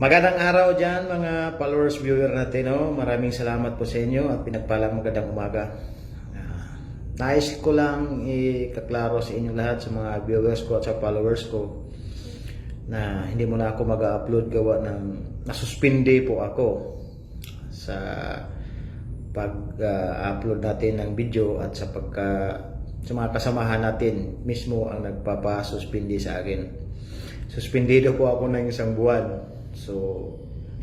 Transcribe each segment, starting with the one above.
Magandang araw dyan mga followers, viewer natin. Maraming salamat po sa inyo at pinagpalang magandang umaga. Nais ko lang ikaklaro sa inyo lahat sa mga viewers ko at sa followers ko na hindi mo na ako mag-upload gawa ng nasuspindi po ako sa pag-upload natin ng video at sa mga kasamahan natin mismo ang nagpapasuspindi sa akin. Suspendido po ako ng isang buwan. So,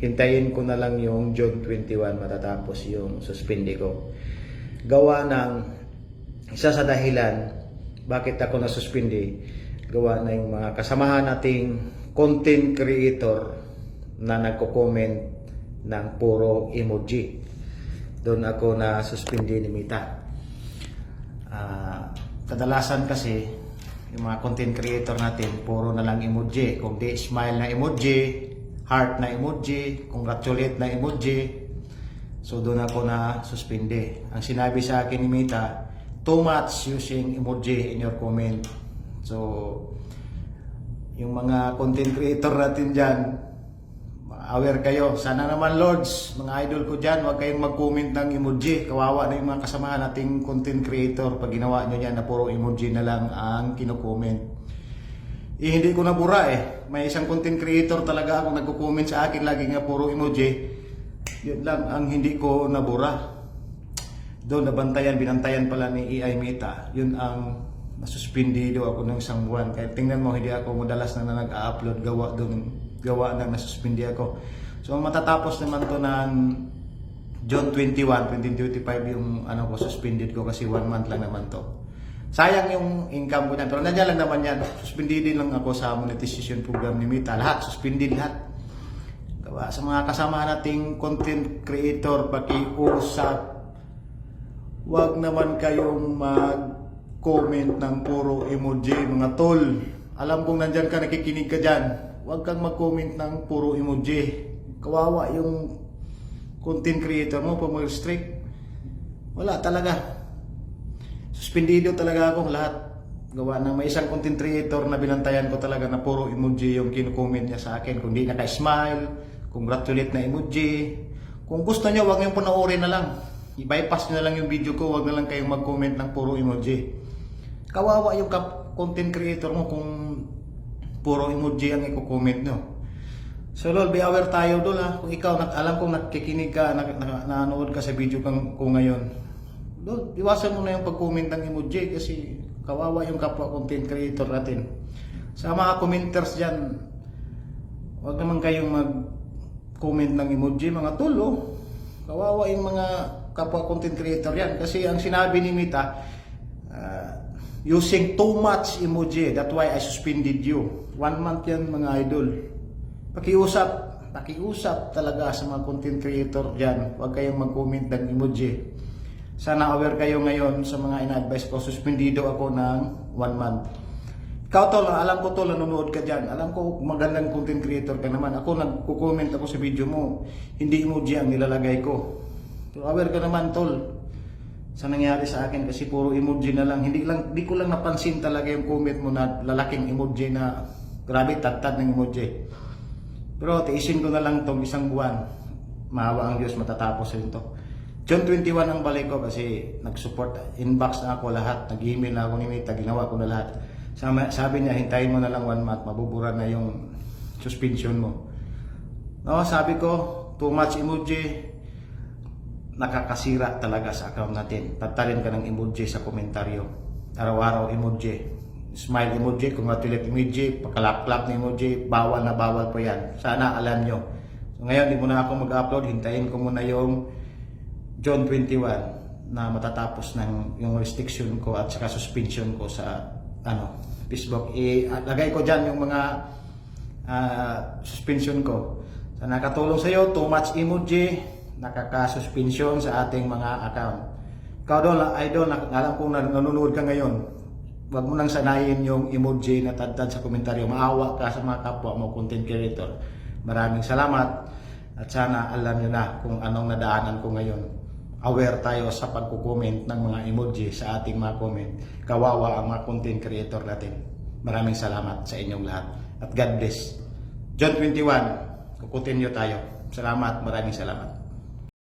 hintayin ko na lang yung June 21 matatapos yung suspindi ko. Gawa ng isa sa dahilan bakit ako nasuspindi, gawa ng mga kasamahan nating content creator na nagko-comment ng puro emoji. Doon ako na suspindi ni Mita. Kadalasan kasi yung mga content creator natin puro na lang emoji. Kung di smile na emoji, heart na emoji, congratulate na emoji. So doon ako na suspindi. Ang sinabi sa akin ni Mita, too much using emoji in your comment. So yung mga content creator natin dyan, aware kayo. Sana naman Lords, mga idol ko dyan, huwag kayong mag-comment ng emoji. Kawawa na yung mga kasamahan nating content creator pag ginawa nyo yan na puro emoji na lang ang kino-comment. Hindi ko nabura May isang content creator talaga akong nagko-comment sa akin lagi nga puro emoji. Yun lang ang hindi ko nabura. Doon binantayan pala ni AI Mita. Yun ang nasuspindido ako ng isang buwan. Kaya tingnan mo, hindi ako madalas na nag-upload gawa na nasuspindi ako. So matatapos naman to ng June 21, 2025 yung ko suspended ko kasi 1 month lang naman to. Sayang yung income ko niyan. Pero nandiyan lang naman yan. Suspended din lang ako sa monetization program ni Mita. Lahat, suspended lahat. Diba? Sa mga kasama nating content creator, pakiusap. Huwag naman kayong mag-comment ng puro emoji, mga tol. Alam kong nandyan ka, nakikinig ka dyan. Huwag kang mag-comment ng puro emoji. Kawawa yung content creator mo pag mag-restrict. Wala talaga. Suspendido talaga akong lahat. Gawa ng may isang content creator na binantayan ko talaga na puro emoji yung kino-comment niya sa akin. Kung di naka-smile, congratulate na emoji. Kung gusto nyo, huwag nyo panoorin na lang. I-bypass nyo na lang yung video ko. Huwag na lang kayong mag-comment ng puro emoji. Kawawa yung content creator mo kung puro emoji ang i-comment nyo. So lol, be aware tayo doon Kung ikaw, alam kong nakikinig ka, nanonood ka sa video ko ngayon, doon, iwasan mo na yung pag-comment ng emoji kasi kawawa yung kapwa content creator natin. Sa mga commenters dyan, huwag naman kayong mag-comment ng emoji, mga tulo. Kawawa yung mga kapwa content creator yan. Kasi ang sinabi ni Mita, using too much emoji, that's why I suspended you. 1 month yan mga idol. Pakiusap talaga sa mga content creator dyan. Huwag kayong mag-comment ng emoji. Sana aware kayo ngayon sa mga ina-advise ko. Suspendido ako ng 1 month. Ikaw tol, alam ko tol, nanonood ka dyan. Alam ko magandang content creator ka naman. Ako nagko-comment ako sa video mo. Hindi emoji ang nilalagay ko. So, aware ka naman tol sa nangyari sa akin kasi puro emoji na lang. Hindi ko lang napansin talaga yung comment mo na lalaking emoji na grabe tad ng emoji. Pero tiisin ko na lang tong isang buwan. Maawa ang Diyos, matatapos rin to. June 21 ang balik ko kasi nag-support, inbox na ako lahat, nag-email na ako ni Mita, ginawa ko na lahat. Sabi niya, hintayin mo na lang 1 month, mabubura na yung suspension mo. No, sabi ko, too much emoji, nakakasira talaga sa account natin. Tatalin ka ng emoji sa komentaryo. Araw-araw emoji. Smile emoji, congratulate emoji, pakalap-klap na emoji, bawal na bawal po yan. Sana alam nyo. So ngayon, di muna ako mag-upload, hintayin ko muna yung June 21 na matatapos ng yung restriction ko at saka suspension ko sa Facebook. Lagay ko dyan yung mga suspension ko. So, nakatulong sa iyo, too much emoji, nakaka-suspension sa ating mga account. Ikaw doon, idol, alam kong nanonood ka ngayon. Huwag mo nang sanayin yung emoji na tad sa komentaryo. Maawa ka sa mga kapwa mo, content creator. Maraming salamat at sana alam nyo na kung anong nadaanan ko ngayon. Aware tayo sa pagko-comment ng mga emoji sa ating mga comment. Kawawa ang mga content creator natin. Maraming salamat sa inyong lahat. At God bless. John 21, continue tayo. Salamat, maraming salamat.